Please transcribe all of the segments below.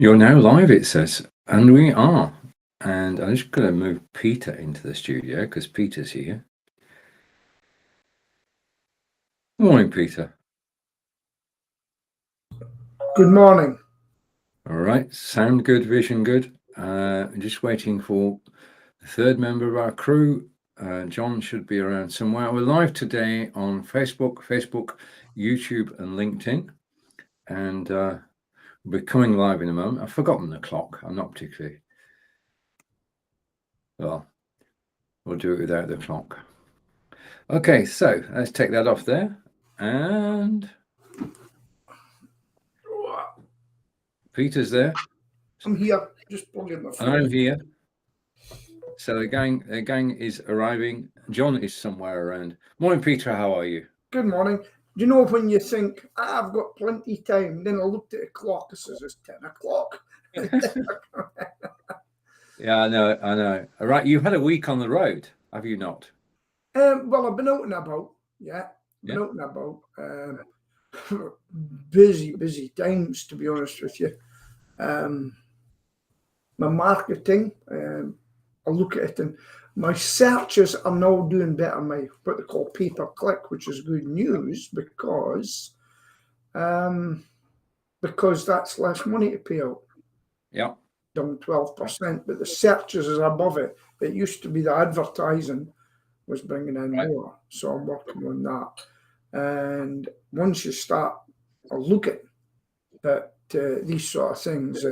You're now live, it says, and we are. And I'm just going to move Peter into the studio because Peter's here. Morning, Peter. Good morning. All right, sound good, vision good. I'm just waiting for the third member of our crew. John should be around somewhere. We're live today on Facebook, YouTube, and LinkedIn. And we'll be coming live in a moment. I've forgotten the clock. I'm not particularly... Well, we'll do it without the clock. Okay, so let's take that off there. And Peter's there. I'm here, just plugging my phone. And I'm here. So the gang is arriving. John is somewhere around. Morning, Peter. How are you? Good morning. Do you know when you think, I've got plenty of time, then I looked at the clock, it says it's 10 o'clock. Yeah, I know. All right, you've had a week on the road, have you not? Well, I've been out and about, been out and about. Busy times, to be honest with you. My marketing, I look at it, and my searches are now doing better. My what they call pay-per-click, which is good news because that's less money to pay out. Yeah. Down 12%, but the searches is above it. It used to be the advertising was bringing in more, so I'm working on that. And once you start looking at these sort of things,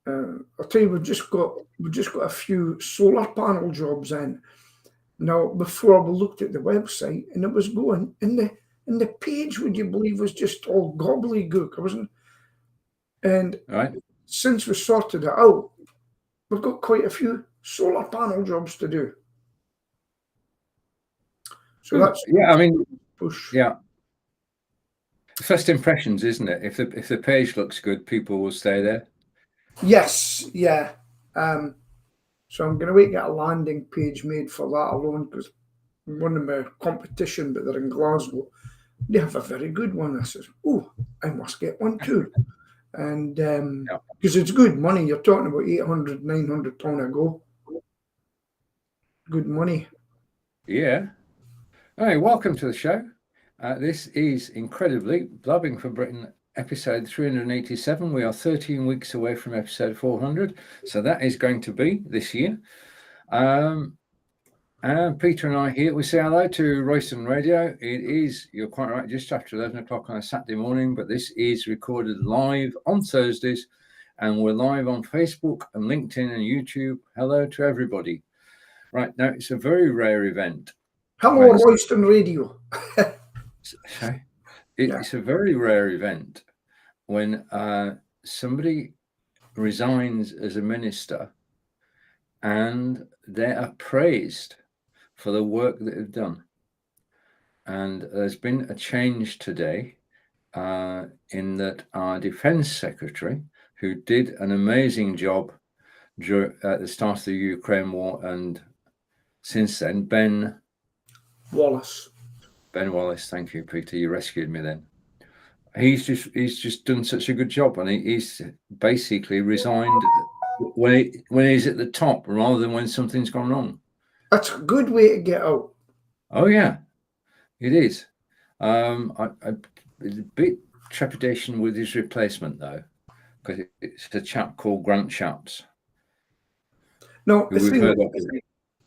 I'll tell you, we've just got a few solar panel jobs in. Now, before we looked at the website, and it was going in the page, would you believe, was just all gobbledygook. I wasn't, and since we sorted it out, we've got quite a few solar panel jobs to do. So that's push. Yeah. First impressions, isn't it? If the page looks good, people will stay there. Yes, yeah. So I'm going to wait to get a landing page made for that alone, because one of my competition, but they're in Glasgow, they have a very good one. I says, oh, I must get one too. And because it's good money, you're talking about 800, 900 pound a go. Good money. Yeah. All right, welcome to the show. This is incredibly Blabbing for Britain, episode 387. We are 13 weeks away from episode 400, so that is going to be this year. And Peter and I here, we say hello to Royston Radio. It is, you're quite right, just after 11 o'clock on a Saturday morning, but this is recorded live on Thursdays, and we're live on Facebook and LinkedIn and YouTube. Hello to everybody. Right, now it's a very rare event. Hello, Royston Radio. It's a very rare event when somebody resigns as a minister and they are praised for the work that they've done. And there's been a change today in that our Defence Secretary, who did an amazing job at the start of the Ukraine war and since then, Ben Wallace, thank you, Peter. You rescued me then. He's just done such a good job, and he's basically resigned when he's at the top rather than when something's gone wrong. That's a good way to get out. Oh yeah, it is. A bit trepidation with his replacement though, because it's a chap called Grant Shapps. No,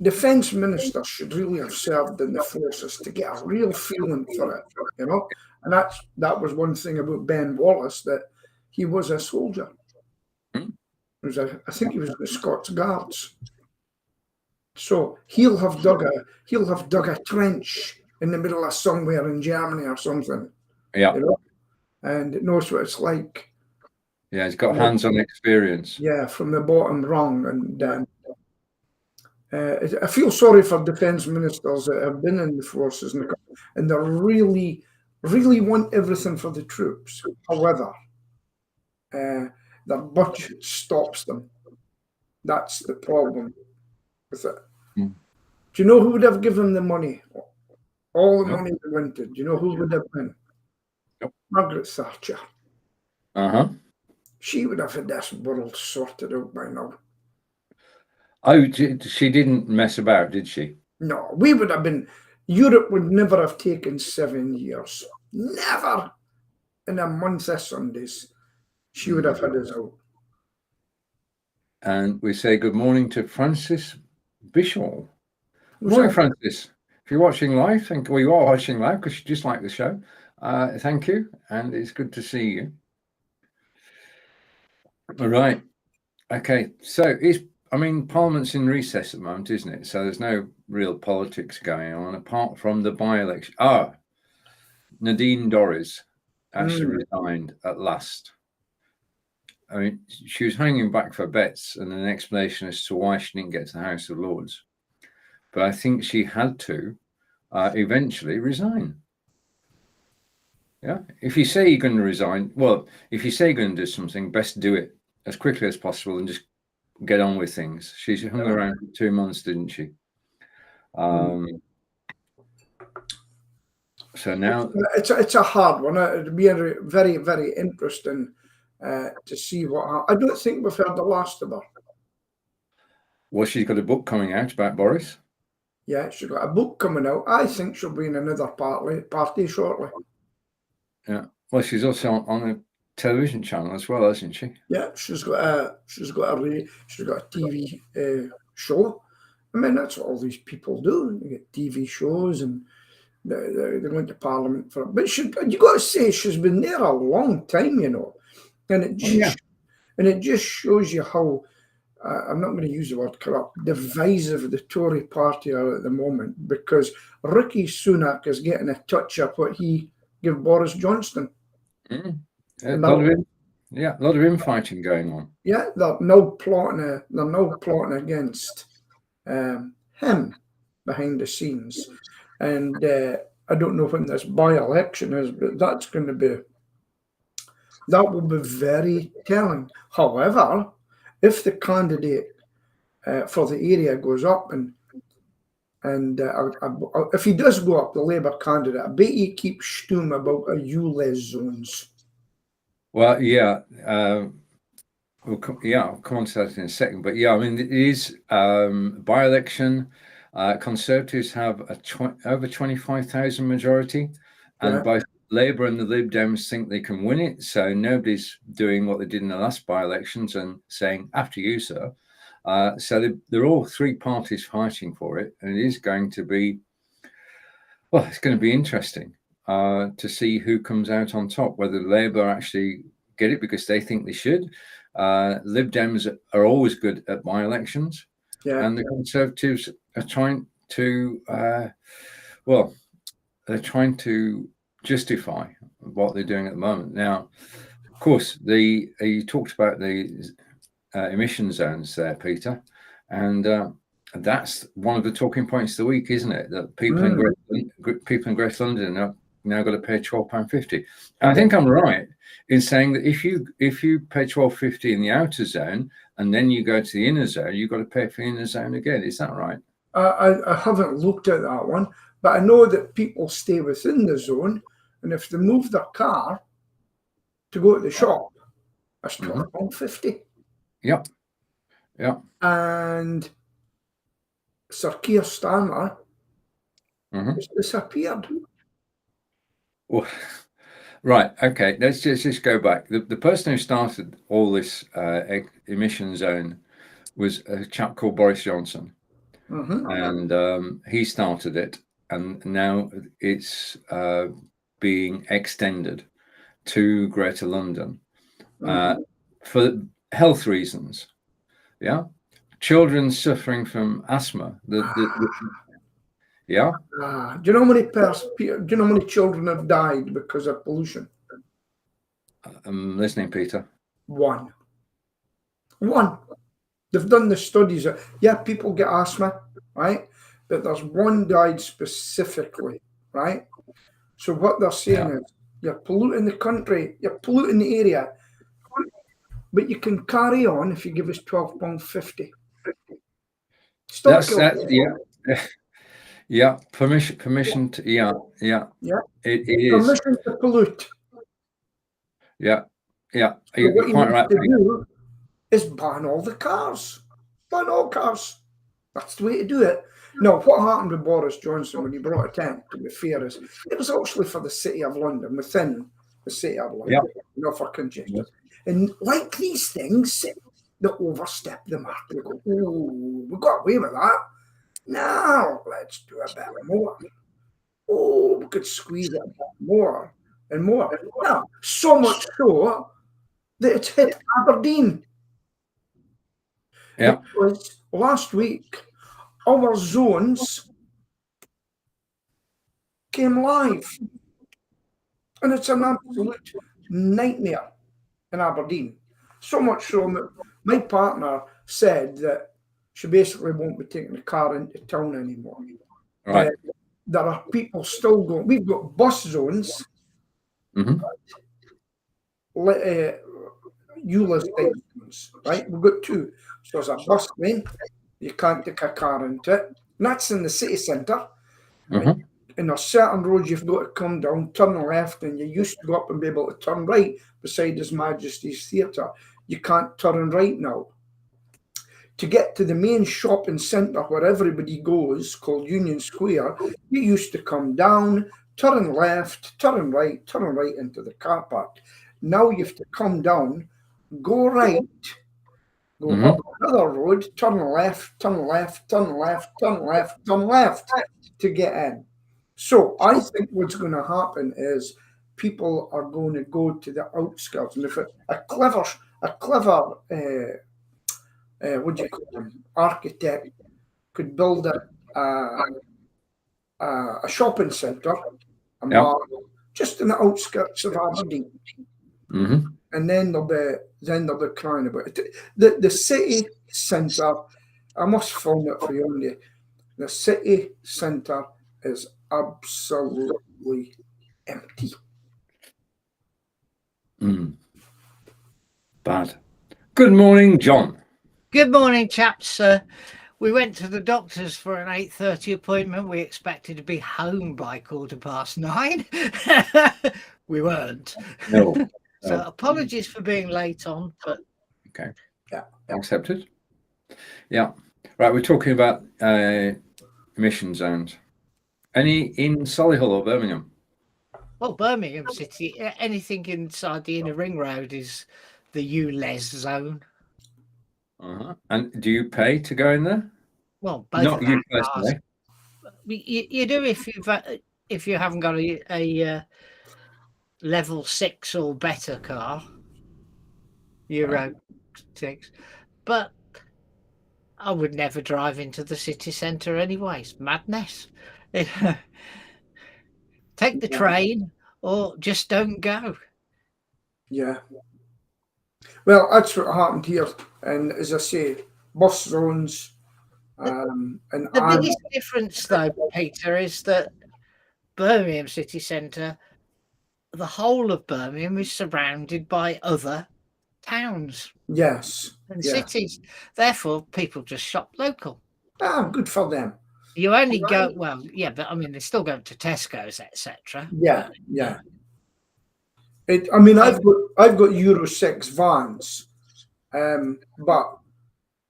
Defence Minister should really have served in the forces to get a real feeling for it, you know. And that was one thing about Ben Wallace, that he was a soldier. I think he was in the Scots Guards. So he'll have dug a trench in the middle of somewhere in Germany or something. Yeah. You know? And knows what it's like. Yeah, he's got hands-on experience. Yeah, from the bottom rung. And I feel sorry for defence ministers that have been in the forces and they really want everything for the troops. However, their budget stops them. That's the problem with it. Do you know who would have given the money? All the money they wanted. Do you know who would have been? Margaret Thatcher. Uh-huh. she would have had this world sorted out by now. Oh, she didn't mess about, did she? No, we would have been, Europe would never have taken 7 years. Never. In a month of Sundays, she would have had us out. And we say good morning to Francis Bishop. Good morning, Francis. If you're watching live, well, you are watching live because you just like the show. Thank you, and it's good to see you. All right. Okay. So Parliament's in recess at the moment, isn't it? So there's no real politics going on apart from the by-election. Nadine Dorries actually resigned at last. I mean, she was hanging back for bets and an explanation as to why she didn't get to the House of Lords. But I think she had to eventually resign. Yeah. If you say you're going to resign, well, if you say you're going to do something, best do it as quickly as possible and just get on with things. She hung around for 2 months, didn't she? So now it's a hard one. It'd be very, very interesting to see what happens. I don't think we've heard the last of her. Well, she's got a book coming out about Boris. Yeah, she's got a book coming out. I think she'll be in another party shortly. Yeah. Well, she's also on a television channel as well, isn't she? Yeah, she's got a TV show. I mean, that's what all these people do. They get TV shows and they go into Parliament for it. But you got to say she's been there a long time, you know, and it just shows you how I'm not going to use the word corrupt, divisive the Tory party are at the moment, because Rishi Sunak is getting a touch of what he gave Boris Johnson. A lot of infighting going on. Yeah, they're now plotting against him behind the scenes, and I don't know when this by-election is, but that will be very telling. However, if the candidate for the area goes up and if he does go up, the Labour candidate, I bet he keeps stum about a ULEZ zones. Well, yeah. I'll come on to that in a second. But yeah, I mean, it is by-election. Conservatives have over 25,000 majority, and both Labour and the Lib Dems think they can win it. So nobody's doing what they did in the last by-elections and saying, after you, sir. So they're all three parties fighting for it. And it is going to be, well, it's going to be interesting to see who comes out on top, whether Labour actually get it because they think they should. Lib Dems are always good at by-elections. Yeah. And the Conservatives are trying to, they're trying to justify what they're doing at the moment. Now, of course, you talked about the emission zones there, Peter, and that's one of the talking points of the week, isn't it? That people in Greater London are now got to pay £12.50. I think I'm right in saying that if you pay £12.50 in the outer zone and then you go to the inner zone, you've got to pay for the inner zone again. Is that right? I haven't looked at that one, but I know that people stay within the zone, and if they move their car to go to the shop, that's £12.50. Yep. Yeah. And Sir Keir Starmer has disappeared. Well, right. Okay. Let's just go back. The person who started all this emission zone was a chap called Boris Johnson. And he started it, and now it's being extended to Greater London for health reasons. Yeah, children suffering from asthma. Yeah. Do you know how many children have died because of pollution? I'm listening, Peter. One. They've done the studies. People get asthma, right? But there's one died specifically, right? So what they're saying is, you're polluting the country, you're polluting the area, but you can carry on if you give us £12.50. Yeah. Permission to It is permission to pollute. Yeah. Yeah, So you're quite right. To do is ban all the cars. Ban all cars. That's the way to do it. Now, what happened with Boris Johnson when he brought it in, to be fair, is it was actually for the City of London, within the City of London, for congestion. Yep. And like these things, they overstep the mark. They go, oh, we got away with that. Now, let's do a bit more. Oh, we could squeeze it a bit more and more. Now, so much so that it's hit Aberdeen. Yeah. Because last week, our zones came live. And it's an absolute nightmare in Aberdeen. So much so that my partner said that she basically won't be taking the car into town anymore. Right. There are people still going. We've got bus zones. ULIS zones, right? We've got two. So there's a bus lane. You can't take a car into it. And that's in the city centre. Right? And there's certain roads you've got to come down, turn left, and you used to go up and be able to turn right beside His Majesty's Theatre. You can't turn right now. To get to the main shopping centre where everybody goes, called Union Square, you used to come down, turn left, turn right into the car park. Now you have to come down, go right, go up another road, turn left, turn left, turn left, turn left, turn left to get in. So I think what's going to happen is people are going to go to the outskirts, and if a clever what do you call them, architect could build a shopping centre, a mall, just in the outskirts of Aberdeen, and then they'll be crying about it. The city centre, I must film it for you on you. The city centre is absolutely empty. Bad. Good morning, John. Good morning, chaps. We went to the doctor's for an 8:30 appointment. We expected to be home by 9:15. We weren't. No. So apologies for being late on, but okay. Yeah. Accepted. Yeah. Right, we're talking about emission zones. Any in Solihull or Birmingham? Well, Birmingham City, anything inside the inner ring road is the ULEZ zone. And do you pay to go in there? Well, both not of you personally. You do if you haven't got a level 6 or better car, Euro 6. But I would never drive into the city centre anyway. It's madness. Take the train or just don't go. Yeah. Well, that's what happened here. And as I say, bus zones. And the biggest difference, though, Peter, is that Birmingham city centre, the whole of Birmingham is surrounded by other towns. Yes. And cities. Therefore, people just shop local. Good for them. You only go, well, yeah, but I mean, they still go to Tesco's, etc. Yeah, yeah. I mean, I've got Euro 6 vans, but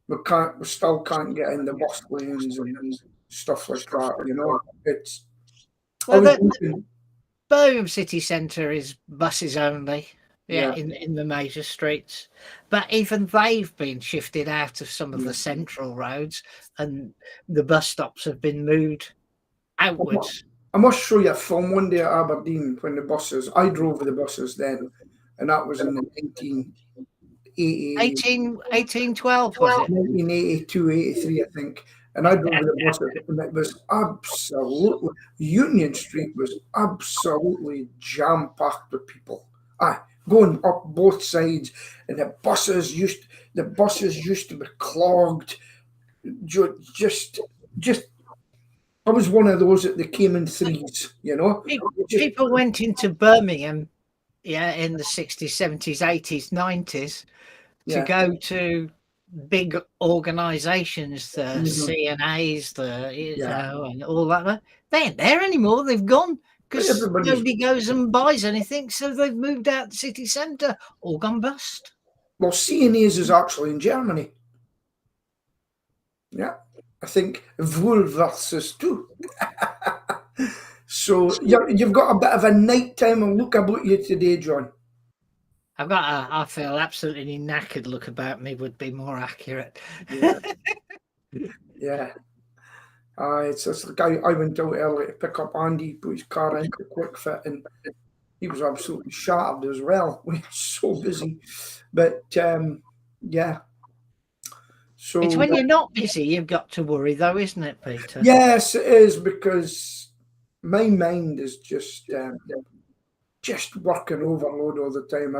we still can't get in the bus lanes and stuff like that. You know, it's. Well, Birmingham city centre is buses only. Yeah, in the major streets, but even they've been shifted out of some of the central roads, and the bus stops have been moved outwards. I must show you a film one day at Aberdeen when I drove the buses then, and that was in the 1812, was it? 1982, 83, I think. And I drove the buses, and it was absolutely, Union Street was absolutely jam-packed with people. Going up both sides, and the buses used to be clogged. Just I was one of those that they came in threes, you know. People went into Birmingham, in the 60s, 70s, 80s, 90s to go to big organisations, the CNAs, and all that. They ain't there anymore. They've gone. because nobody goes and buys anything, so they've moved out the city centre, all gone bust. Well, C&A's is actually in Germany. Yeah, I think Woolworths too. So you've got a bit of a nighttime look about you today, John. I feel absolutely knackered look about me would be more accurate. Yeah. Yeah. It's just like I went out early to pick up Andy, put his car into quick fit, and he was absolutely shattered as well. We were so busy. But yeah. So it's when you're not busy you've got to worry, though, isn't it, Peter? Yes, it is, because my mind is just working overload all the time.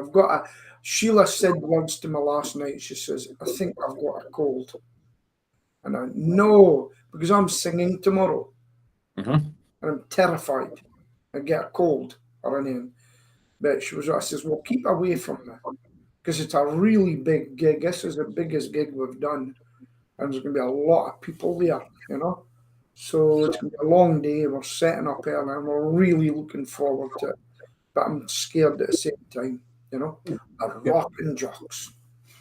Sheila said once to me last night, she says, I think I've got a cold. And I know, because I'm singing tomorrow. And I'm terrified I get a cold or anything. But I says, well, keep away from me, because it's a really big gig. This is the biggest gig we've done. And there's going to be a lot of people there, So it's going to be a long day. We're setting up early and we're really looking forward to it. But I'm scared at the same time, A rocking jocks.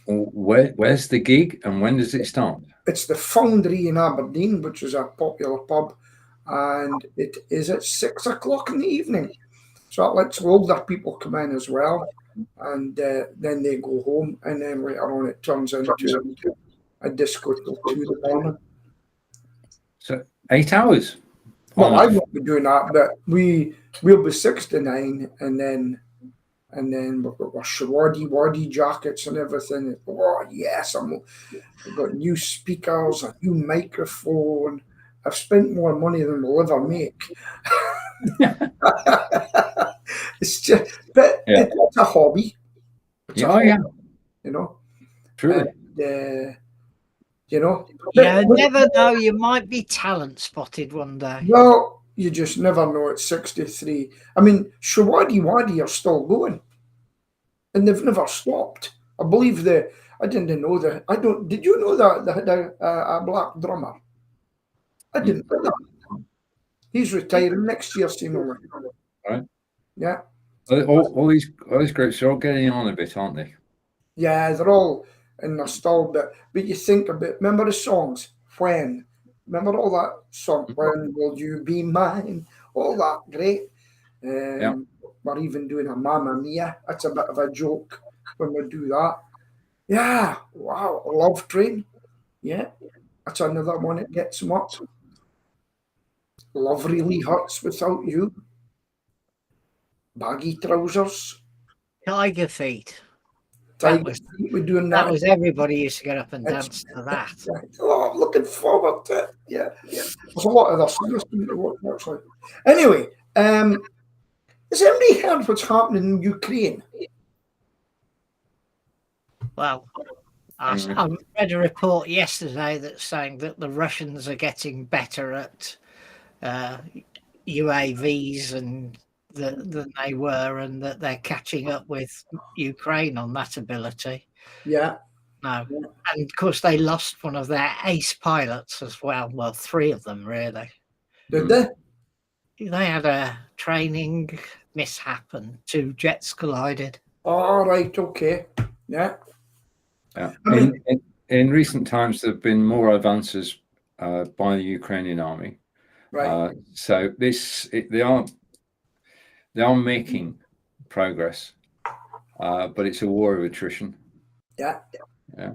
Where's the gig and when does it start? It's the Foundry in Aberdeen, which is a popular pub, and it is at 6 o'clock in the evening. So that lets older people come in as well, and then they go home, and then later on it turns into a disco till 2 in the morning. So 8 hours? Well, I won't be doing that, but we'll be 6 to 9, and then we've got our waddy jackets and everything. Oh yes, we've got new speakers, a new microphone. I've spent more money than we'll ever make. It's just, but it's a hobby. It's a hobby, Truly. And, never know. You might be talent spotted one day. Well, you just never know at 63. I mean, Shawadi are still going, and they've never stopped. I believe I didn't know that. Did you know that they had a black drummer? I didn't know that. He's retiring next year, seemingly. Right. Yeah. All these groups are all getting on a bit, aren't they? Yeah, they're all in their style, but you think about, remember the songs? When? Remember all that song? When will you be mine? All that, great. We're even doing a Mamma Mia. That's a bit of a joke when we do that. Yeah, wow. Love Train. Yeah, that's another one that gets them up. Love Really Hurts Without You. Baggy Trousers. Tiger Feet. Tiger Feet, we're doing that. That was everybody used to get up and dance to that. Oh, I'm looking forward to it. Yeah. There's a lot of this to watch, actually. Anyway, has anybody heard what's happening in Ukraine? Well, I read a report yesterday that's saying that the Russians are getting better at UAVs than they were, and that they're catching up with Ukraine on that ability. Yeah. No. And of course, they lost one of their ace pilots as well. Well, 3 of them, really. Did they? They had a training mishap and 2 jets collided. All right. Okay. Yeah. In recent times, there have been more advances by the Ukrainian army. Right. So they are making progress, but it's a war of attrition. Yeah. Yeah.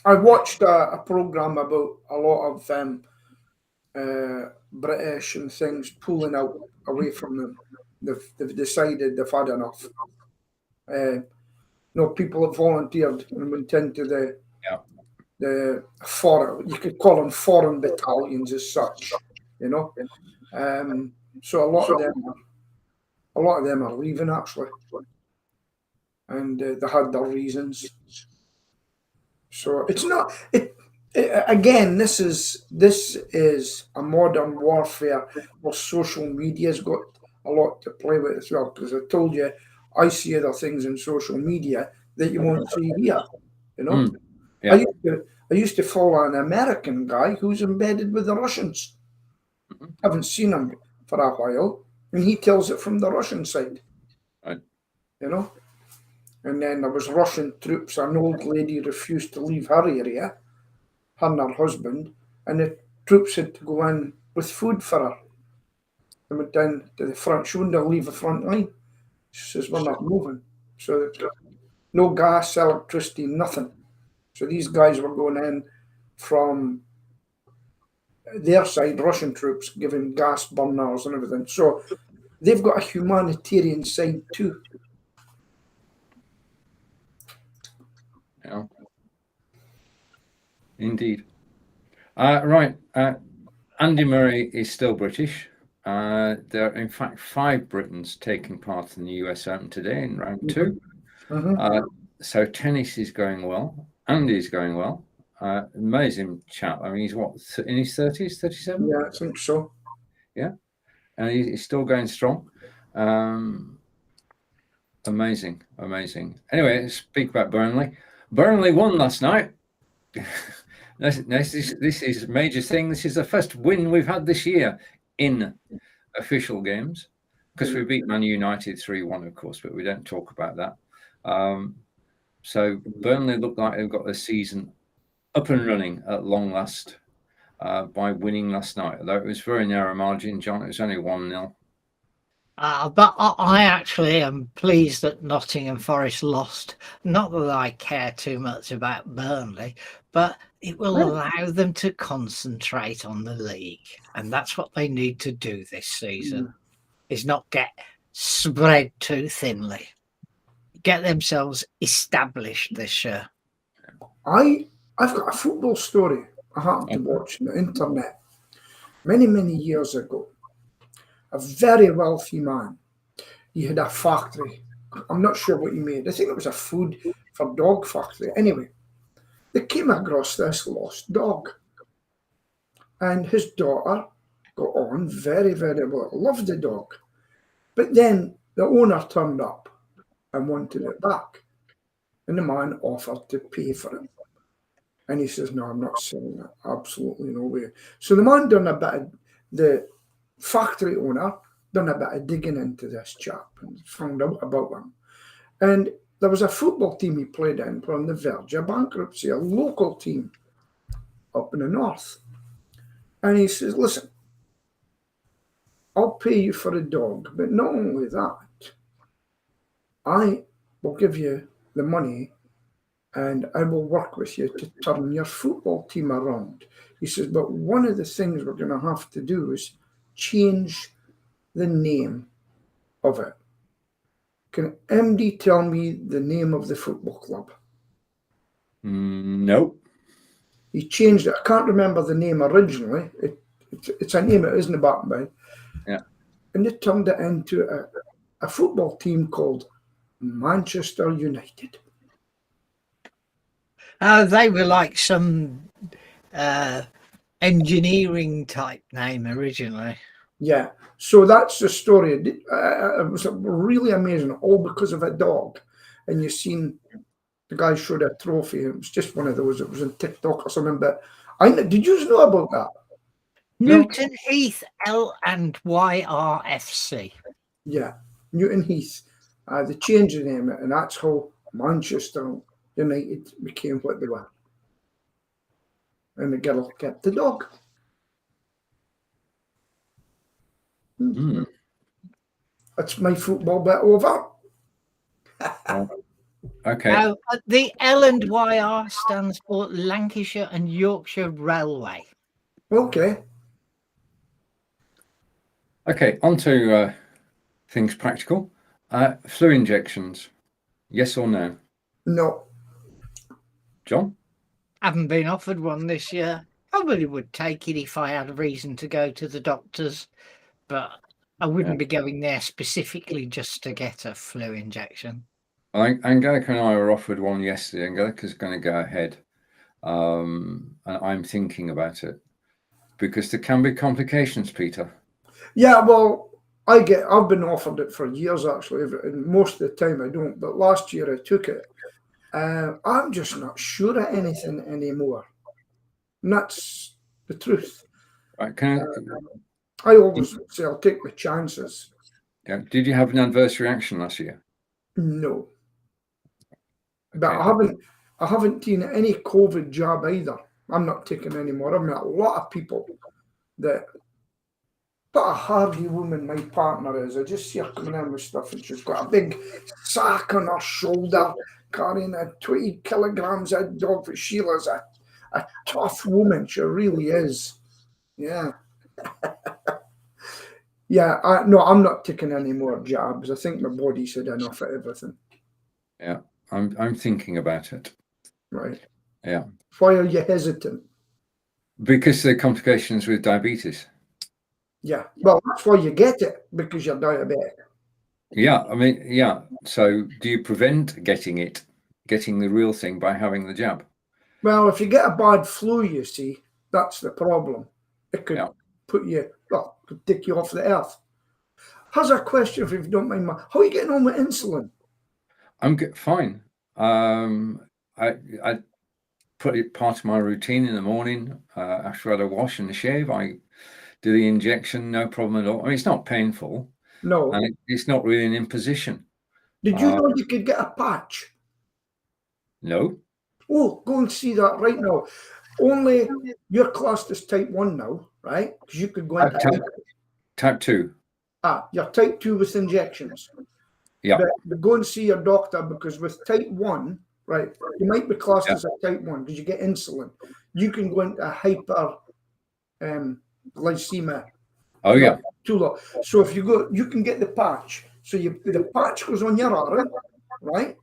I watched a program about a lot of British and things pulling out away from them. They've decided they've had enough. People have volunteered and went into the foreign, you could call them foreign battalions as such, So a lot of them are leaving, actually, and they had their reasons. So it's not. Again, this is a modern warfare where social media's got a lot to play with as well. Because I told you, I see other things in social media that you won't see here. Yeah. I used to follow an American guy who's embedded with the Russians. Haven't seen him. for a while, and he tells it from the Russian side. Right. You know? And then there was Russian troops. An old lady refused to leave her area, her and her husband, and the troops had to go in with food for her. They went down to the front. She wouldn't leave the front line. She says, we're not moving. So no gas, electricity, nothing. So these guys were going in from their side, Russian troops, giving gas burners and everything. So they've got a humanitarian side too. Yeah. Indeed. Right. Andy Murray is still British. There are, in fact, 5 Britons taking part in the US Open today in round 2. So tennis is going well. Andy's going well. Amazing chap. I mean, he's what, in his 30s, 37? Yeah, I think so. Yeah. And he's still going strong. Amazing. Anyway, let's speak about Burnley. Burnley won last night. This is a major thing. This is the first win we've had this year in official games, because we beat Man United 3-1, of course, but we don't talk about that. So Burnley looked like they've got their season up and running at long last by winning last night. Although it was very narrow margin, John. It was only 1-0. But I actually am pleased that Nottingham Forest lost. Not that I care too much about Burnley, but it will allow them to concentrate on the league. And that's what they need to do this season, is not get spread too thinly. Get themselves established this year. I've got a football story I happened to watch on the internet many, many years ago. A very wealthy man. He had a factory. I'm not sure what he made. I think it was a food for dog factory. Anyway, they came across this lost dog. And his daughter got on very, very well. Loved the dog. But then the owner turned up and wanted it back. And the man offered to pay for it. And he says, no, I'm not selling it. Absolutely no way. So the man done a bit of, the factory owner done a bit of digging into this chap and found out about him. And there was a football team he played in on the verge of bankruptcy, a local team up in the north. And he says, listen, I'll pay you for a dog, but not only that, I will give you the money and I will work with you to turn your football team around. He says, but one of the things we're going to have to do is change the name of it. Can MD tell me the name of the football club? Nope. He changed it. I can't remember the name originally. It's a name it isn't about me. Yeah. And they turned it into a football team called Manchester United. They were like some engineering type name originally. Yeah. So that's the story. It was really amazing, all because of a dog. And you've seen the guy showed a trophy. It was just one of those. It was on TikTok or something. But did you know about that? Newton Heath L&YRFC. Yeah, Newton Heath. They changed the name, and that's how Manchester United became what they were. And the girl kept the dog. That's my football bit over. Okay. Now, the L&YR stands for Lancashire and Yorkshire Railway. Okay. Okay, on to things practical. Flu injections, yes or no? No. John? Haven't been offered one this year. I really would take it if I had a reason to go to the doctors, but I wouldn't be going there specifically just to get a flu injection. Angelica and I were offered one yesterday. Angelica's going to go ahead, and I'm thinking about it because there can be complications, Peter. Yeah, well, I've been offered it for years actually, and most of the time I don't. But last year I took it. I'm just not sure of anything anymore. And that's the truth. Right, I always say I'll take my chances. Yeah. Did you have an adverse reaction last year? No. But Okay. I haven't taken any COVID jab either. I'm not taking any more. I've met a lot of people that, what a hardy woman my partner is. I just see her coming in with stuff and she's got a big sack on her shoulder, carrying a 20 kilograms of dog. But Sheila's a tough woman. She really is. Yeah. Yeah, no, I'm not taking any more jabs. I think my body's had enough of everything. Yeah, I'm thinking about it. Right. Yeah. Why are you hesitant? Because the complications with diabetes. Yeah. Well, that's why you get it, because you're diabetic. Yeah, I mean, yeah. So do you prevent getting the real thing by having the jab? Well, if you get a bad flu, you see, that's the problem. It could put you, well, could take you off the earth. Here's a question, if you don't mind. How are you getting on with insulin? I'm fine. I put it part of my routine in the morning. After I had a wash and a shave, I do the injection, no problem at all. I mean, it's not painful. No. And it's not really an imposition. Did you know you could get a patch? No. Oh, go and see that right now. Only you're classed as type 1 now, right? Because you could go into type 2. You're type 2 with injections. Yeah. But go and see your doctor, because with type 1, right, you might be classed as a type 1 because you get insulin. You can go into hyper glycemia. Oh, yeah. Too low. So if you go, you can get the patch. So the patch goes on your arm, right?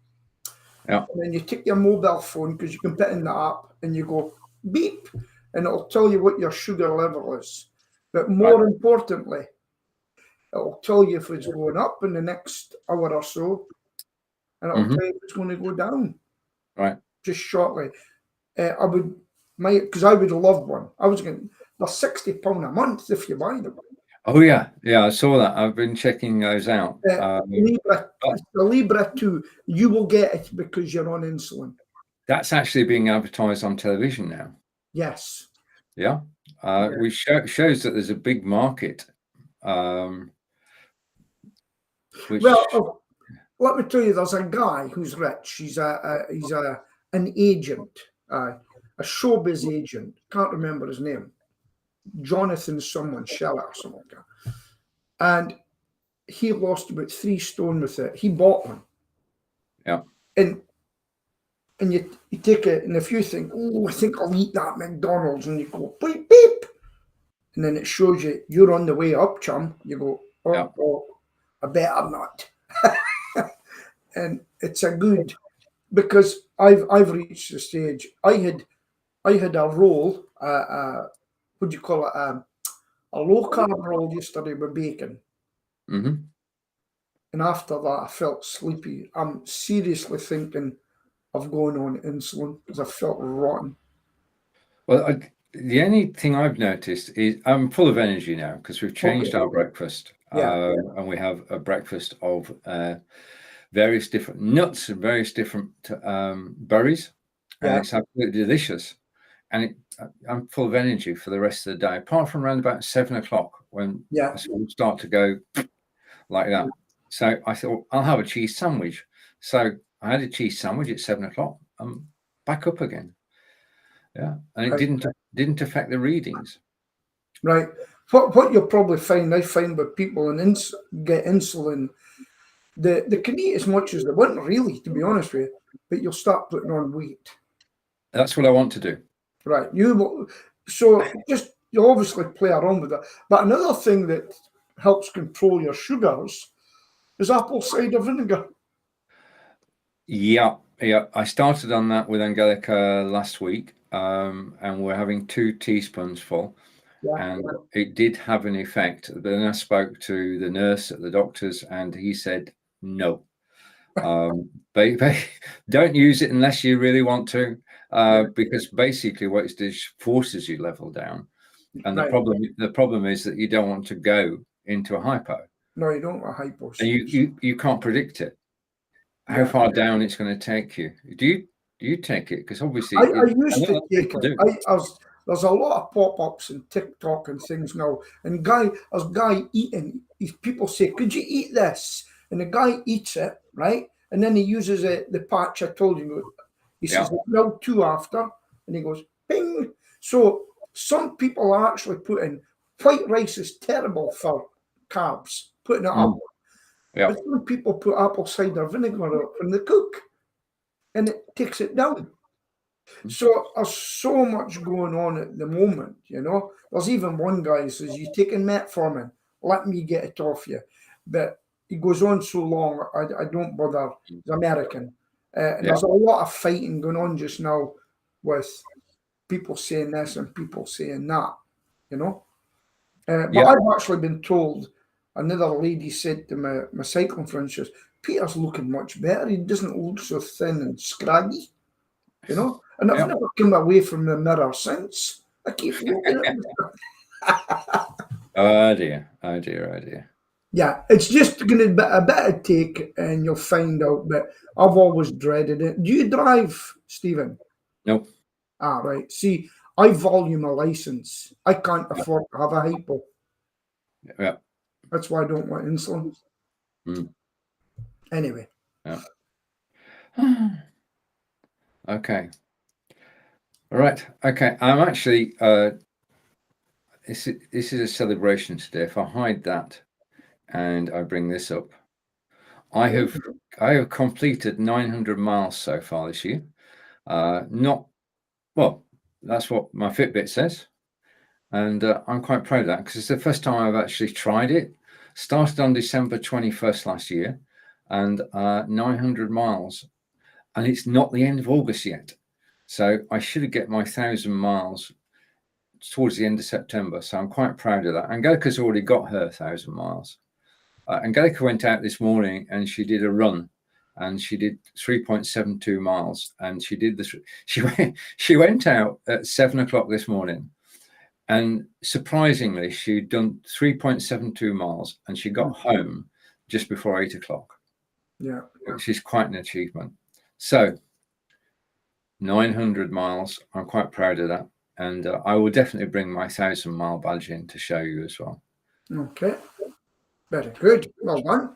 Yeah. And then you take your mobile phone, because you can put in the app, and you go beep, and it'll tell you what your sugar level is. But more importantly, it'll tell you if it's going up in the next hour or so, and it'll tell you if it's going to go down. Right. Just shortly. Because I would love one. I was going, they're £60 a month if you buy them. Oh, yeah. Yeah, I saw that. I've been checking those out. The Libre 2, you will get it because you're on insulin. That's actually being advertised on television now. Yes. Yeah. Which shows that there's a big market. Well, let me tell you, there's a guy who's rich. He's an agent, a showbiz agent. Can't remember his name. Jonathan someone, Shell or something like that. And he lost about 3 stone with it. He bought one. Yeah. And you take it, and if you think, oh, I think I'll eat that McDonald's, and you go, beep, beep. And then it shows you, you're on the way up, chum. You go, oh, I better not. And it's a good, because I've reached the stage. I had a roll, what do you call it? A low carb roll yesterday with bacon. Mm-hmm. And after that, I felt sleepy. I'm seriously thinking of going on insulin because I felt rotten. Well, the only thing I've noticed is I'm full of energy now because we've changed our breakfast. And we have a breakfast of various different nuts and various different berries. And it's absolutely delicious. And I'm full of energy for the rest of the day, apart from around about 7 o'clock when I sort of start to go like that. So I thought, I'll have a cheese sandwich. So I had a cheese sandwich at 7 o'clock. I'm back up again. Yeah. And it didn't affect the readings. Right. What you'll probably find, I find with people and get insulin, they can eat as much as they want, really, to be honest with you, but you'll start putting on weight. That's what I want to do. Right. So you obviously play around with it. But another thing that helps control your sugars is apple cider vinegar. Yeah. I started on that with Angelica last week, and we're having 2 teaspoons full. Yeah. And it did have an effect. Then I spoke to the nurse at the doctor's, and he said, no. Don't use it unless you really want to, because basically what it does forces you level down. And the problem is that you don't want to go into a hypo. No, you don't want a hypo. And you can't predict it, how far down it's going to take you. Do you take it? Because obviously I used to take it. there's a lot of pop-ups and TikTok and things now. And there's guy eating. People say, "Could you eat this?" And the guy eats it, right? And then he uses the patch I told you. He says, "No, 2 after," and he goes, "Ping." So some people are actually putting white rice is terrible for carbs, putting it up. But some people put apple cider vinegar up when they cook, and it takes it down. So there's so much going on at the moment, you know. There's even one guy who says, "You taking metformin? Let me get it off you." But he goes on so long, I don't bother. He's American. And there's a lot of fighting going on just now with people saying this and people saying that, you know. But I've actually been told, another lady said to my cycling friend, she says, "Peter's looking much better. He doesn't look so thin and scraggy," you know. And I've never come away from the mirror since. I keep looking at myself. Oh dear, oh dear, oh dear. Yeah, it's just going to be a bit of take and you'll find out, but I've always dreaded it. Do you drive, Stephen? No. Ah, right. See, I volume a license. I can't afford to have a hypo. Yeah. That's why I don't want insulin. Anyway. Yeah. Okay. All right. Okay. I'm actually, this is a celebration today. If I hide that and I bring this up, I have completed 900 miles so far this year. That's what my Fitbit says. And I'm quite proud of that because it's the first time I've actually tried it. Started on December 21st last year and 900 miles. And it's not the end of August yet. So I should get my 1,000 miles towards the end of September. So I'm quite proud of that. Angelica's already got her 1,000 miles. Angelica went out this morning and she did a run. And she did 3.72 miles. And she did this. She went out at 7 o'clock this morning. And surprisingly, she'd done 3.72 miles and she got home just before 8 o'clock. Yeah. Which is quite an achievement. So 900 miles. I'm quite proud of that. And I will definitely bring my 1,000-mile badge in to show you as well. Okay. Very good. Well done.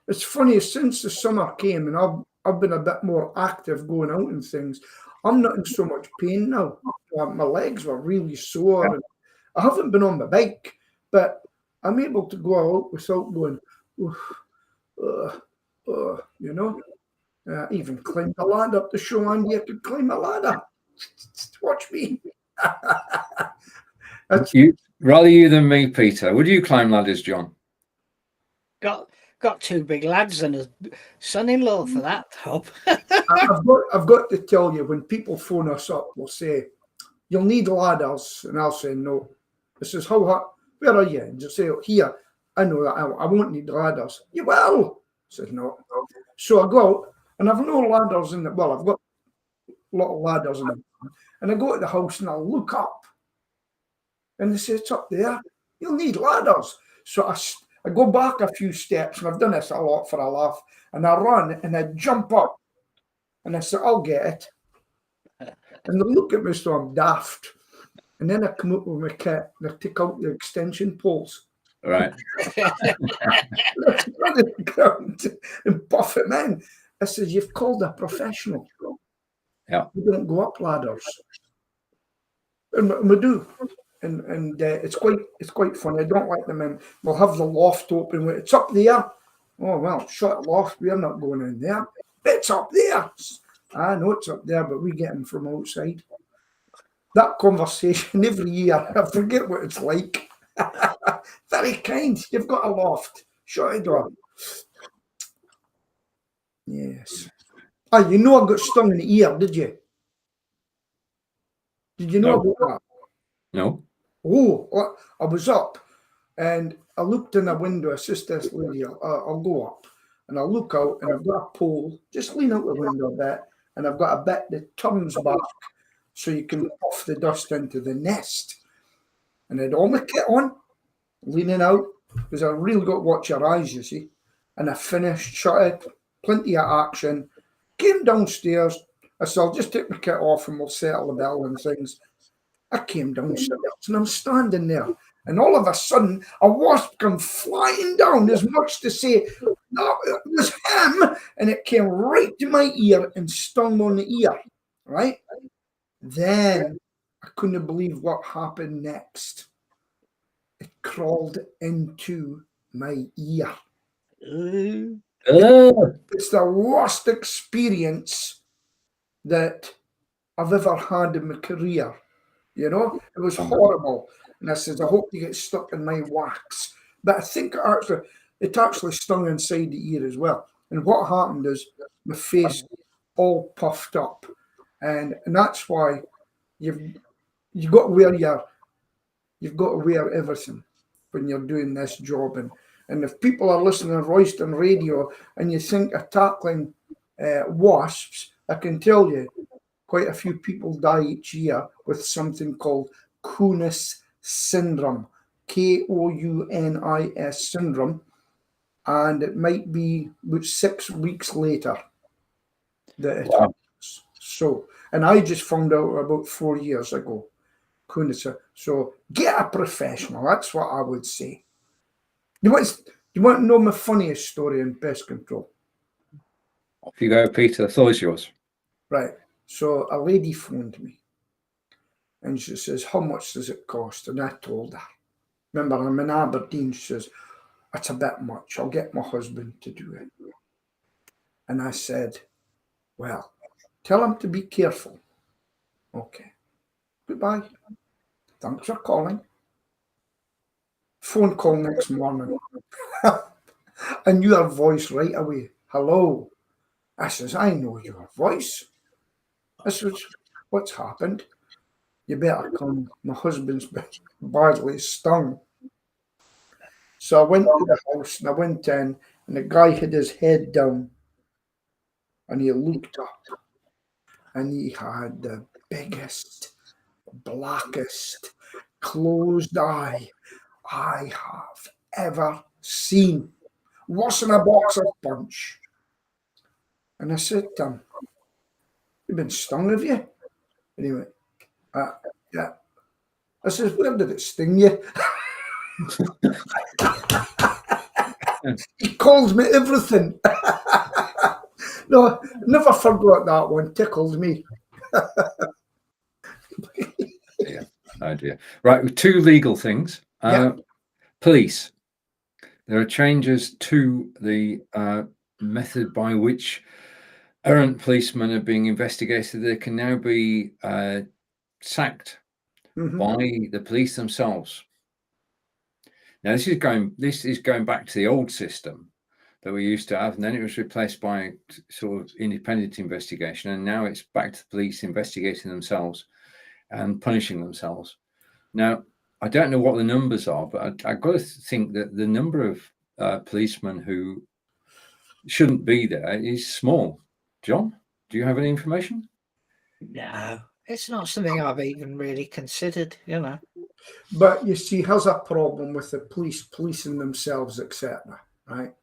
It's funny, since the summer came and I've been a bit more active going out and things, I'm not in so much pain now. My legs were really sore. And I haven't been on my bike, but I'm able to go out without going, you know. Even climbed the ladder up to show Andy I could climb a ladder. Watch me. Rather you than me, Peter. Would you climb ladders, John? Got 2 big lads and a son-in-law for that job. I've got to tell you, when people phone us up, we'll say, "You'll need ladders," and I'll say no. This is how hard. Where are you? And you say, "Here." I know that I won't need ladders. You will. I said no. So I go out and I've no ladders in the. Well, I've got a lot of ladders in them, and I go to the house and I look up, and they say it's up there. You'll need ladders. So I go back a few steps, and I've done this a lot for a laugh, and I run and I jump up and I say, "I'll get it." And they look at me so I'm daft. And then I come up with my kit and I take out the extension poles. Right. Let's run it the ground and buff them in. I says, "You've called a professional. Yeah. We don't go up ladders." And we do. And it's quite funny. I don't like them in. We'll have the loft open. It's up there. Oh, well, shut the loft. We're not going in there. It's up there. I know it's up there, but we get them from outside. That conversation every year. I forget what it's like. Very kind. You've got a loft. Shut it door. Yes. You know I got stung in the ear, did you? Did you know about that? No. Oh, I was up and I looked in a window. I said to this lady, I'll go up. And I look out and I've got a pole. Just lean out the window a bit. And I've got a bit that turns back so you can puff the dust into the nest. And I had all my kit on, leaning out, because I really got to watch your eyes, you see. And I finished, shut it, plenty of action, came downstairs. I said, "I'll just take my kit off and we'll settle the bill and things." I came downstairs and I'm standing there. And all of a sudden, a wasp came flying down, as much to say, no, it was him. And it came right to my ear and stung on the ear, right? Then I couldn't believe what happened next. It crawled into my ear. It's the worst experience that I've ever had in my career. You know, it was horrible. And I said, I hope you get stuck in my wax. But I think it actually stung inside the ear as well. And what happened is my face all puffed up. And that's why you've got to wear everything when you're doing this job. And if people are listening to Royston Radio and you think of tackling wasps, I can tell you quite a few people die each year with something called Kunis syndrome, Kounis syndrome, and it might be about 6 weeks later that it happens. So, and I just found out about 4 years ago. Kunis. So get a professional. That's what I would say. You want to know my funniest story in pest control? Off you go, Peter. The floor is yours. Right. So a lady phoned me and she says, how much does it cost? And I told her. Remember, I'm in Aberdeen. She says, that's a bit much. I'll get my husband to do it. And I said, well, tell him to be careful. Okay. Goodbye. Thanks for calling. Phone call next morning. I knew her voice right away. Hello. I says, I know your voice. I says, what's happened? You better come. My husband's badly stung. So I went to the house and I went in and the guy had his head down and he looked up and he had the biggest, blackest, closed eye I have ever seen. Worse than a boxer punch. And I said to him, you've been stung, have you? And he went, yeah. I said, where did it sting you? He calls me everything. No, never forgot that one. Tickled me. Yeah, oh dear. Right, 2 legal things. Police. There are changes to the method by which errant policemen are being investigated. They can now be sacked by the police themselves. Now, this is going back to the old system that we used to have, and then it was replaced by sort of independent investigation, and now it's back to the police investigating themselves and punishing themselves. Now, I don't know what the numbers are, but I've got to think that the number of policemen who shouldn't be there is small. John, do you have any information? No, it's not something I've even really considered, you know. But you see, here's a problem with the police policing themselves, etc. Right?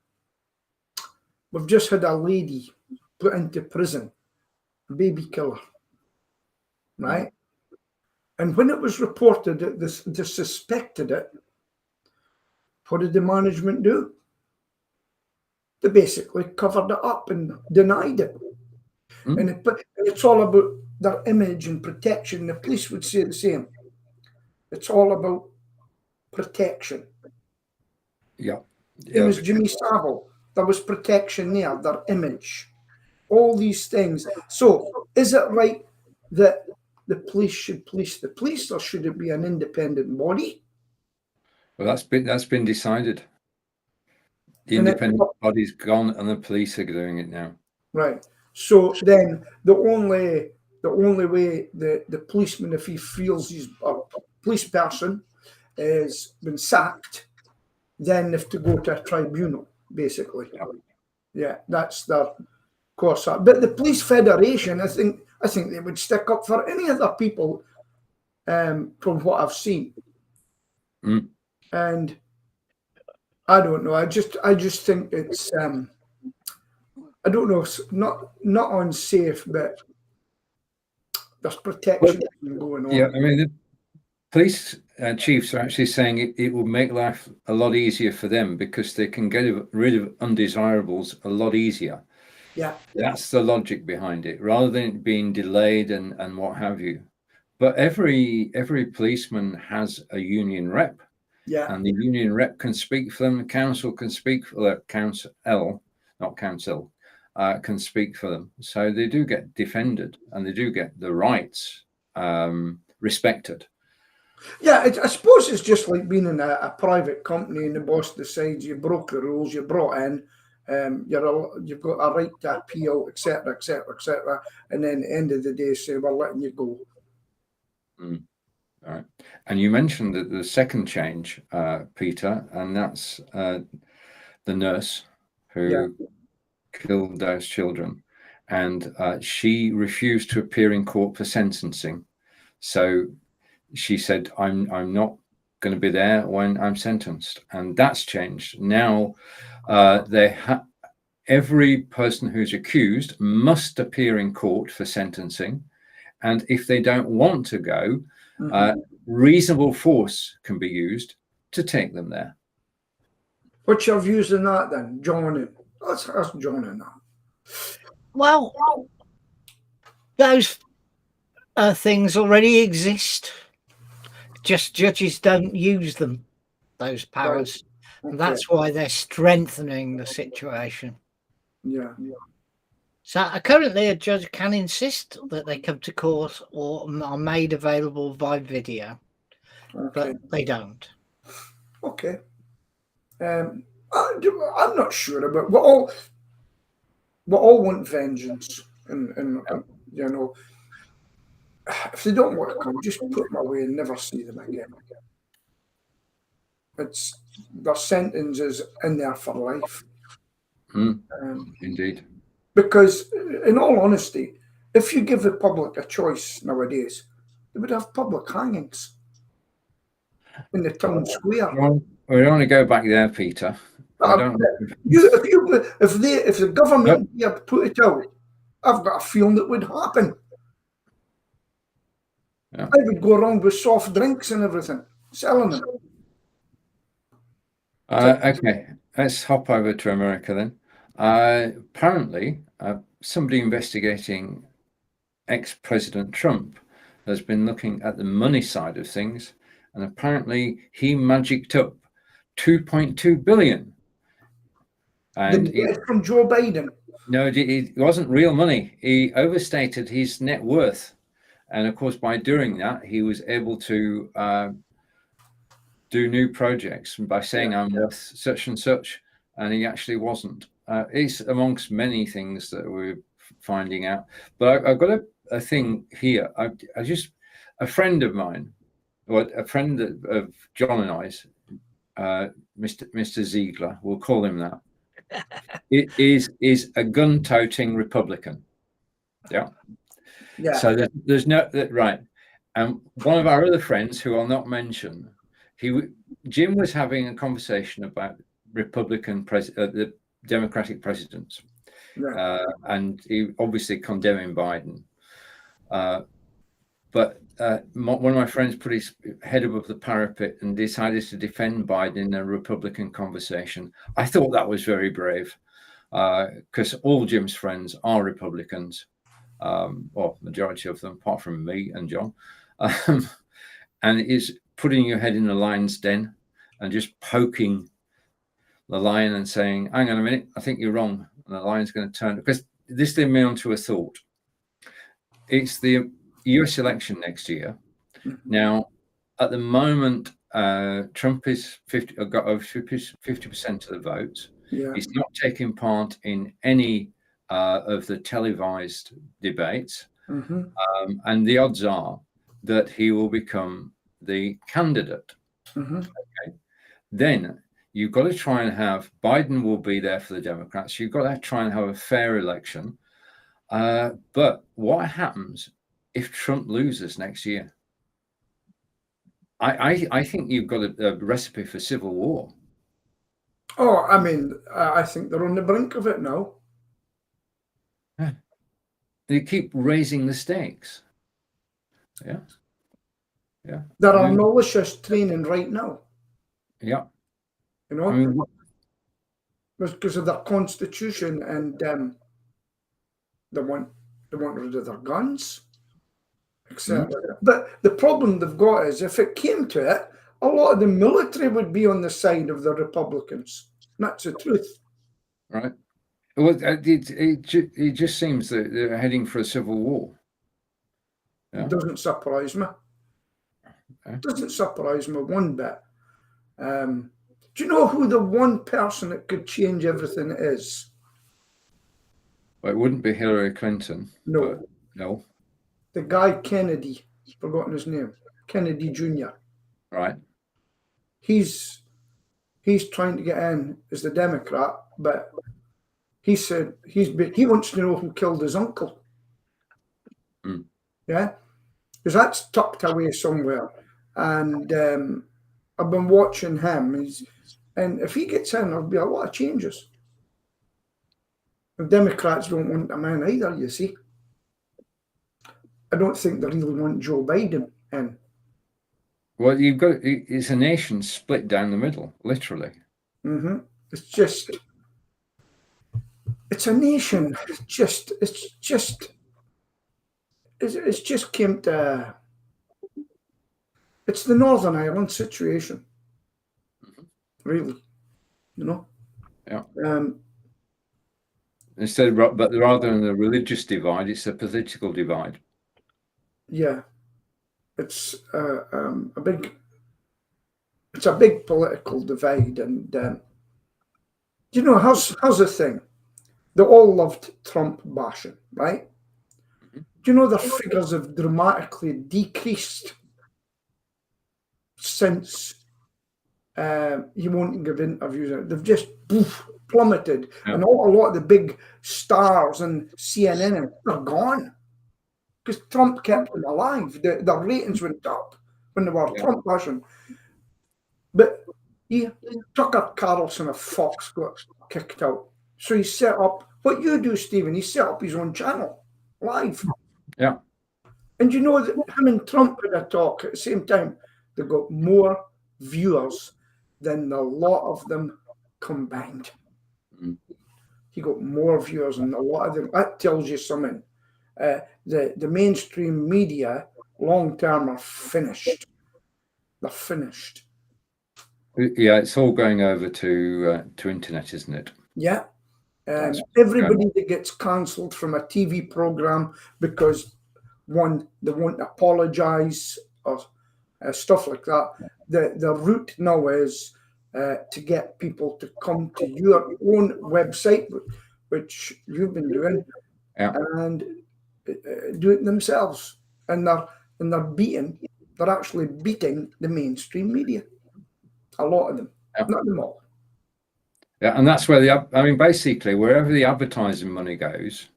We've just had a lady put into prison, a baby killer. Right? And when it was reported that they suspected it, what did the management do? They basically covered it up and denied it. And it's all about their image and protection. The police would say the same. It's all about protection. Yeah. It was Jimmy Savile. There was protection there, their image, all these things. So is it right that the police should police the police, or should it be an independent body? Well, that's been decided. The independent body's gone and the police are doing it now. Right. So then the only way the policeman, if he feels he's a police person, has been sacked, then they have to go to a tribunal, basically. Yeah, that's their course. But the police federation, I think they would stick up for any other people, from what I've seen. And I don't know. I just think it's I don't know, not unsafe, but there's protection going on. Yeah, I mean police chiefs are actually saying it will make life a lot easier for them because they can get rid of undesirables a lot easier. Yeah. That's the logic behind it, rather than it being delayed and what have you. But every policeman has a union rep. Yeah. And the union rep can speak for them. The council can speak for the council, not council, can speak for them. So they do get defended and they do get the rights respected. Yeah, I suppose it's just like being in a private company and the boss decides you broke the rules, you brought in, you've got a right to appeal, etc., etc., etc., and then at the end of the day say, we're letting you go. Mm. All right. And you mentioned that the second change, Peter, and that's the nurse who killed those children. And she refused to appear in court for sentencing. So she said, I'm not going to be there when I'm sentenced. And that's changed. Now every person who's accused must appear in court for sentencing. And if they don't want to go, reasonable force can be used to take them there. What's your views on that then, John? Let's ask John on that. Well, those things already exist. Just judges don't use them, those powers. Right. Okay. That's why they're strengthening the situation. Yeah. So currently a judge can insist that they come to court or are made available by video, but they don't. Okay. I'm not sure about we all want vengeance, and you know, if they don't want to come, just put them away and never see them again. It's their sentence is in there for life. Indeed. Because, in all honesty, if you give the public a choice nowadays, they would have public hangings in the town square. Well, we don't want to go back there, Peter. If the government here put it out, I've got a feeling it would happen. Yeah. I would go around with soft drinks and everything, selling them. Okay, let's hop over to America then. Apparently, somebody investigating ex-President Trump has been looking at the money side of things, and apparently he magicked up $2.2 billion. And from Joe Biden? No, it wasn't real money. He overstated his net worth, and of course, by doing that, he was able to do new projects by saying I'm worth such and such, and he actually wasn't. It's amongst many things that we're finding out. But I've got a thing here. A friend of mine, or a friend of John and I's, Mr. Ziegler, we'll call him that. It is a gun-toting Republican. Yeah. So there's no right. And one of our other friends, who I'll not mention, Jim was having a conversation about the Democratic presidents, and he obviously condemning Biden. But one of my friends put his head above the parapet and decided to defend Biden in a Republican conversation. I thought that was very brave, because all Jim's friends are Republicans, well, majority of them, apart from me and John, and it's putting your head in the lion's den and just poking the lion and saying, hang on a minute, I think you're wrong. And the lion's going to turn, because this led me on to a thought. It's the US election next year. Now, at the moment, Trump is got over 50% of the votes. Yeah. He's not taking part in any of the televised debates. And the odds are that he will become the candidate. Okay. Then you've got to try and have Biden will be there for the Democrats. You've got to try and have a fair election. But what happens if Trump loses next year? I think you've got a recipe for civil war. Oh, I mean, I think they're on the brink of it now. Yeah. They keep raising the stakes. Yeah. Yeah. There are militias training right now. Yeah. You know, I mean, because of their constitution, and they want rid of their guns, etc. But the problem they've got is, if it came to it, a lot of the military would be on the side of the Republicans. That's the truth. Right. Well, it just seems that they're heading for a civil war. Yeah. It doesn't surprise me. It doesn't surprise me one bit. Do you know who the one person that could change everything is? Well, it wouldn't be Hillary Clinton. No. No. The guy Kennedy, forgotten his name, Kennedy Jr. Right. He's trying to get in as the Democrat, but he said he wants to know who killed his uncle. Yeah, because that's tucked away somewhere, and I've been watching him. And if he gets in, there'll be a lot of changes. The Democrats don't want him in either, you see. I don't think they really want Joe Biden in. Well, it's a nation split down the middle, literally. Mm-hmm. It's a nation. It's just came to. It's the Northern Ireland situation, really. You know. Yeah. But rather than a religious divide, it's a political divide. Yeah, it's a big political divide, and you know, how's the thing? They all loved Trump bashing, right? Do you know their figures have dramatically decreased since he won't give interviews? They've just plummeted, and a lot of the big stars and CNN are gone because Trump kept them alive. Their ratings went up when they were Trump bashing. But Tucker Carlson of Fox got kicked out. So he set up what you do, Stephen. He set up his own channel live. Yeah. And you know that him and Trump had a talk at the same time. They got more viewers than a lot of them combined. He got more viewers than a lot of them. That tells you something. The mainstream media long term are finished. They're finished. Yeah, it's all going over to internet, isn't it? Yeah. Everybody that gets cancelled from a TV program because they won't apologise or stuff like that. The route now is to get people to come to your own website, which you've been doing, and do it themselves. And they're actually beating the mainstream media. A lot of them, not them all. Yeah, and that's where basically wherever the advertising money goes,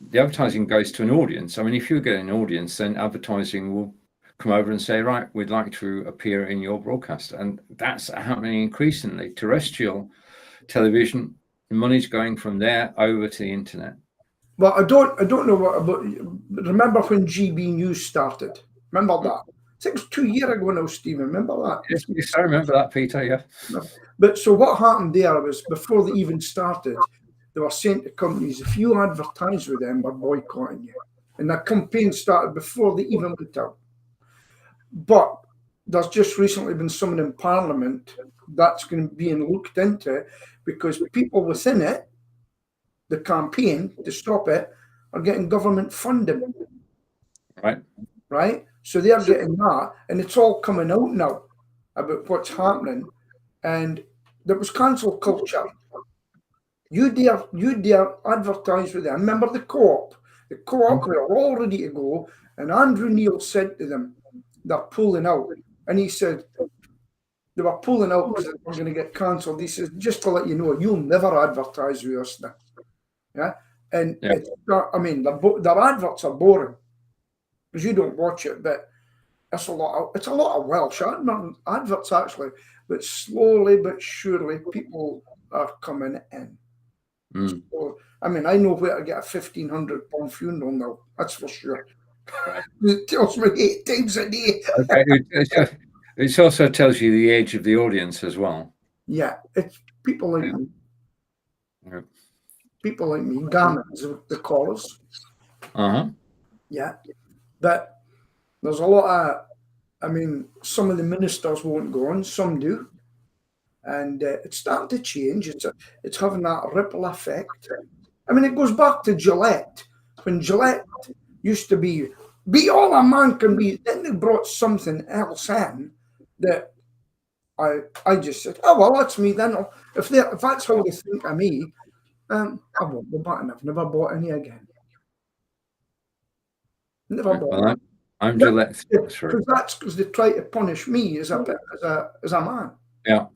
the advertising goes to an audience. I mean, if you get an audience, then advertising will come over and say, right, we'd like to appear in your broadcast. And that's happening increasingly. Terrestrial television, the money's going from there over to the internet. Well, I don't know what about. Remember when GB News started? Remember that? I think it was 2 years ago now, Stephen. Remember that? Yes, I remember that, Peter. Yeah. But so what happened there was, before they even started, they were saying to companies, if you advertise with them, we're boycotting you. And that campaign started before they even went out. But there's just recently been someone in Parliament that's going to be looked into, because people within it, the campaign to stop it, are getting government funding. Right? So they're getting that, and it's all coming out now about what's happening. And there was cancel culture. You dare advertise with them. Remember the co-op? The co-op were all ready to go, and Andrew Neil said to them, they're pulling out. And he said, they were pulling out because they were going to get cancelled. He said, just to let you know, you'll never advertise with us now. Yeah? And their adverts are boring because you don't watch it, but it's a lot of Welsh adverts actually, but slowly but surely people are coming in. So, I know where to get a £1,500 funeral now, that's for sure. It tells me 8 times a day. Okay. It also tells you the age of the audience as well. Yeah, it's people like me. Yeah. People like me, gamins, the callers. Yeah, but there's a lot of, I mean, some of the ministers won't go on, some do, and it's starting to change. It's having that ripple effect. I mean, it goes back to Gillette, when Gillette used to be all a man can be. Then they brought something else in that I just said, oh well, that's me then. If that's how they think of me, I won't go back, and I've never bought any again. Never bought. Well, I'm Gillette. Because that's because they try to punish me as a man. Yeah.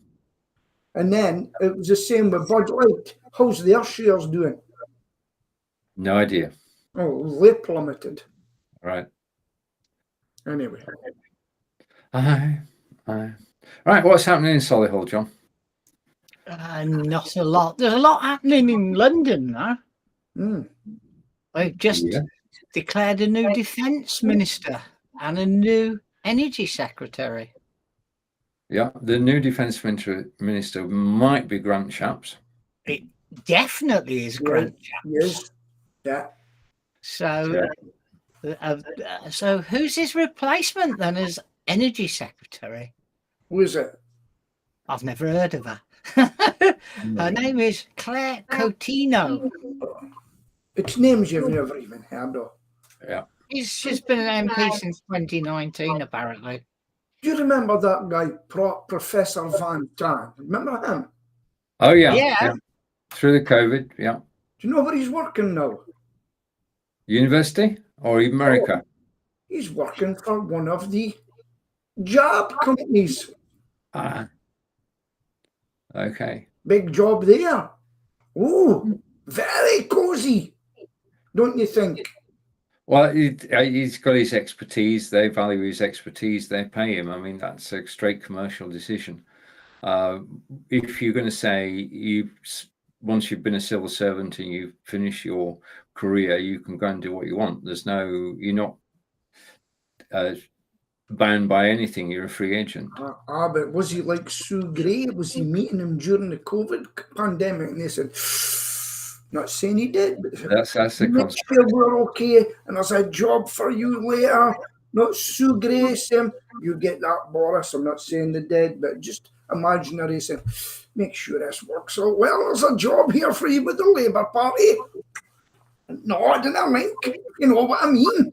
And then it was the same with Bud Light. How's their shares doing? No idea. Oh, they plummeted. Right. Anyway. Aye. Right, what's happening in Solihull, John? Not a lot. There's a lot happening in London now. They've just declared a new defence minister and a new energy secretary. Yeah, the new defence minister might be Grant Shapps. It definitely is Grant Shapps. Yes. Yeah. So who's his replacement then as energy secretary? Who is it? I've never heard of her. Her name is Claire Coutinho. It's names you've never even heard of. Yeah. She's been an MP since 2019, apparently. Do you remember that guy, Professor Van Tan? Remember him? Oh, yeah. Through the COVID, yeah. Do you know where he's working now? University or America? Oh, he's working for one of the job companies. Okay. Big job there. Oh, very cozy, don't you think? Well, he's got his expertise. They value his expertise. They pay him. I mean, that's a straight commercial decision. If you're going to say once you've been a civil servant and you finish your career, you can go and do what you want. You're not bound by anything. You're a free agent. But was he like Sue Gray? Was he meeting him during the COVID pandemic? And they said, not saying he did, but that's the make sure we're okay, and there's a job for you later. Not Sue Gray saying, you get that, Boris. I'm not saying they did, but just imaginary saying, make sure this works out well. There's a job here for you with the Labour Party. No, I didn't link. You know what I mean?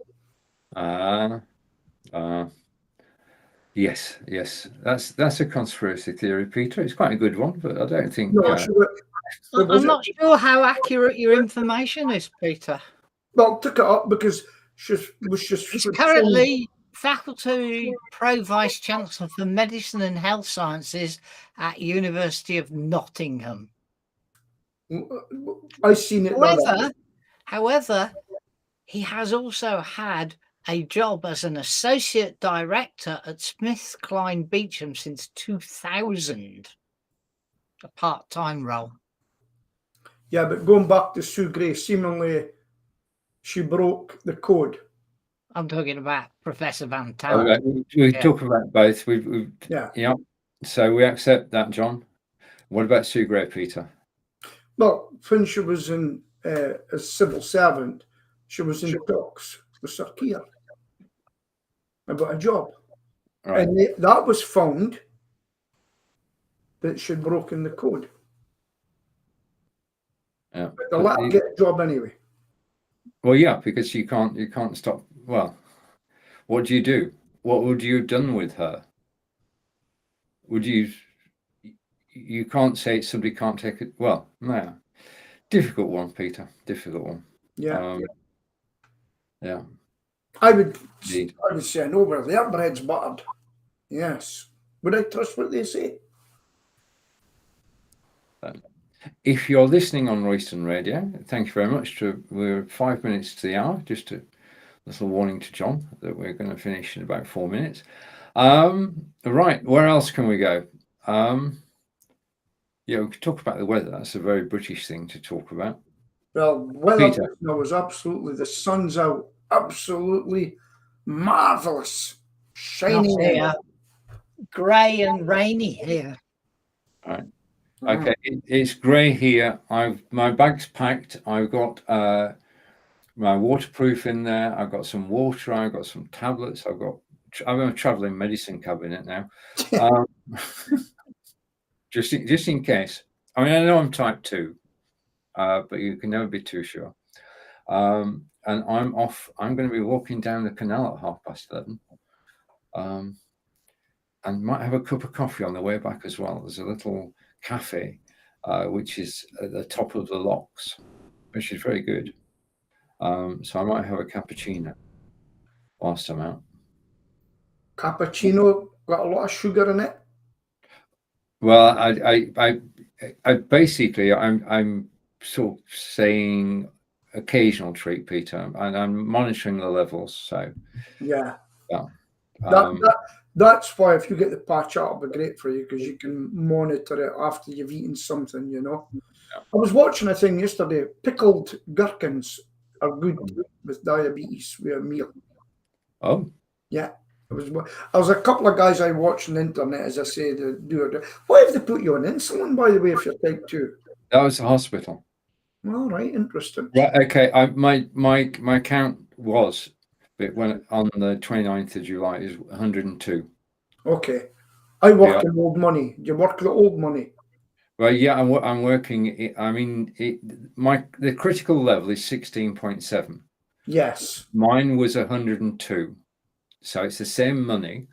Yes. That's a conspiracy theory, Peter. It's quite a good one, but I don't think. No, I'm not sure how accurate your information is, Peter. Well, took it up because she's currently Faculty Pro Vice Chancellor for Medicine and Health Sciences at University of Nottingham. I've seen it. However, he has also had a job as an associate director at SmithKline Beecham since 2000, a part-time role. Yeah, but going back to Sue Gray, seemingly she broke the code. I'm talking about Professor Van Tan. Okay. We talk about both. Yeah. So we accept that, John. What about Sue Gray, Peter? Well, when she was in a civil servant, she was in talks with Sir Keir about a job. Right. And that was found that she'd broken the code. Yeah. But they'll let her get a job anyway. Well, yeah, because you can't stop. Well, what do you do? What would you have done with her? You can't say somebody can't take it. Well, no. Difficult one, Peter. Difficult one. Yeah. Yeah. I would say, no, where their bread's buttered. Yes. Would I trust what they say? If you're listening on Royston Radio, thank you very much. We're 5 minutes to the hour. Just a little warning to John that we're going to finish in about 4 minutes. Right, where else can we go? We could talk about the weather. That's a very British thing to talk about. Well, weather was absolutely, the sun's out. absolutely marvellous. Shiny. Here. Grey and rainy here. All right. Okay, it's grey here. My bag's packed. I've got my waterproof in there. I've got some water. I've got some tablets. I'm a traveling medicine cabinet now. Just in case. I mean, I know I'm type 2, but you can never be too sure. And I'm off. I'm going to be walking down the canal at 11:30. And might have a cup of coffee on the way back as well. There's a little cafe, which is at the top of the locks, which is very good. So I might have a cappuccino whilst I'm out. Cappuccino got a lot of sugar in it. Well, I basically I'm sort of saying occasional treat, Peter, and I'm monitoring the levels. So yeah. Yeah. That's why if you get the patch out, it'll be great for you, because you can monitor it after you've eaten something, you know. Yeah. I was watching a thing yesterday. Pickled gherkins are good with diabetes with a meal. Oh. Yeah. There was a couple of guys I watched on the internet, as I say, to do it. Why have they put you on insulin, by the way, if you're type 2? That was the hospital. All right, interesting. Right, okay. My count was, but when on the 29th of July is 102. Okay. I work in old money. Do you work the old money? Well, yeah, I'm working. I mean, the critical level is 16.7. Yes. Mine was 102. So it's the same money,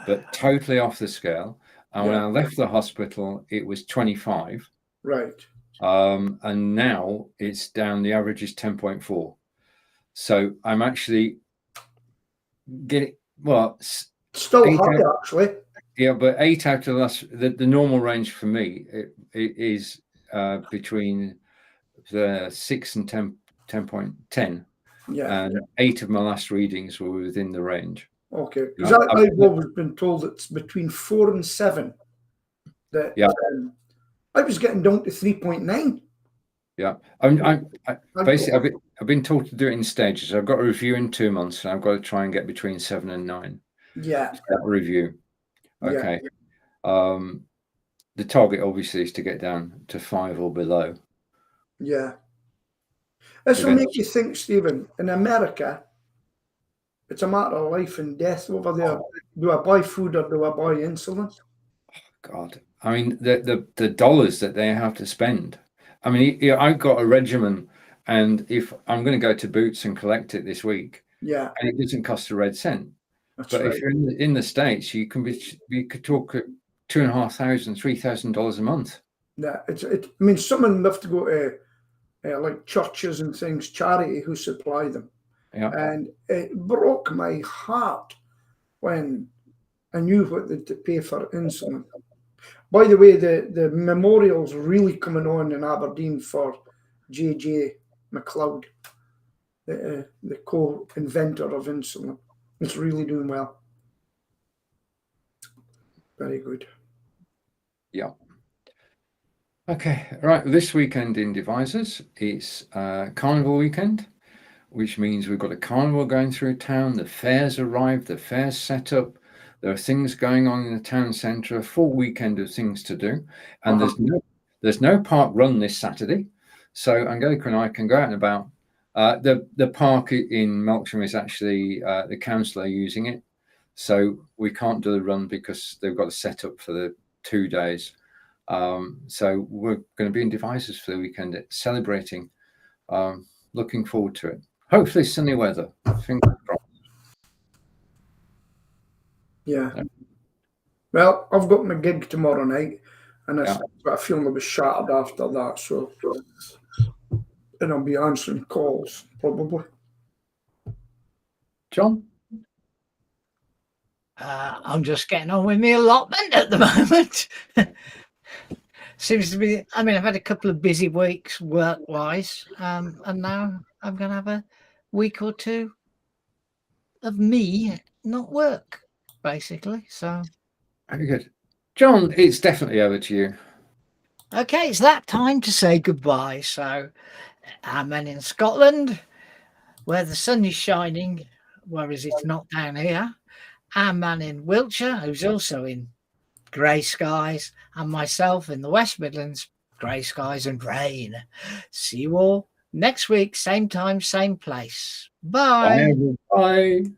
but totally off the scale. And when I left the hospital, it was 25. Right. And now it's down. The average is 10.4. So I'm actually getting, well, still high, actually. Yeah, but 8 out of the normal range for me it is between the 6 and 10.10. Yeah. And 8 of my last readings were within the range. Okay, because I've always been told it's between 4 and 7. That I was getting down to 3.9. Yeah, basically I've been told to do it in stages. I've got a review in 2 months, and I've got to try and get between 7 and 9. Yeah, that review. Okay. Yeah. The target obviously is to get down to 5 or below. Yeah. This will make you think, Stephen. In America, it's a matter of life and death over there. Do I buy food or do I buy insulin? God, I mean the dollars that they have to spend. I mean, I've got a regimen, and if I'm going to go to Boots and collect it this week, and it doesn't cost a red cent. That's but right. If you're in the States, you could talk $2,500, $3,000 a month. Yeah, I mean, some of them have to go to like churches and things, charity who supply them. Yeah. And it broke my heart when I knew what they had to pay for insulin. By the way, the memorial's really coming on in Aberdeen for J.J. McLeod, the co-inventor of insulin. It's really doing well. Very good. Yeah. Okay, right. This weekend in Devizes, it's Carnival weekend, which means we've got a carnival going through town. The fair's arrived, the fair's set up. There are things going on in the town centre, a full weekend of things to do. And there's no park run this Saturday. So Angelica and I can go out and about. The park in Melksham is actually the council are using it. So we can't do the run because they've got a set up for the 2 days. So we're going to be in Devizes for the weekend, celebrating. Looking forward to it. Hopefully sunny weather. Fingers crossed. Yeah. Well, I've got my gig tomorrow night, and I feel a bit shattered after that. So, and I'll be answering calls probably. John? I'm just getting on with my allotment at the moment. Seems to be, I mean, I've had a couple of busy weeks work-wise, and now I'm going to have a week or two of me, not work, basically. So, very good. John, it's definitely over to you. Okay, it's that time to say goodbye. So, I'm in Scotland. where the sun is shining, whereas it's not down here. Our man in Wiltshire, who's also in grey skies, and myself in the West Midlands, grey skies and rain. See you all next week, same time, same place. Bye. Bye.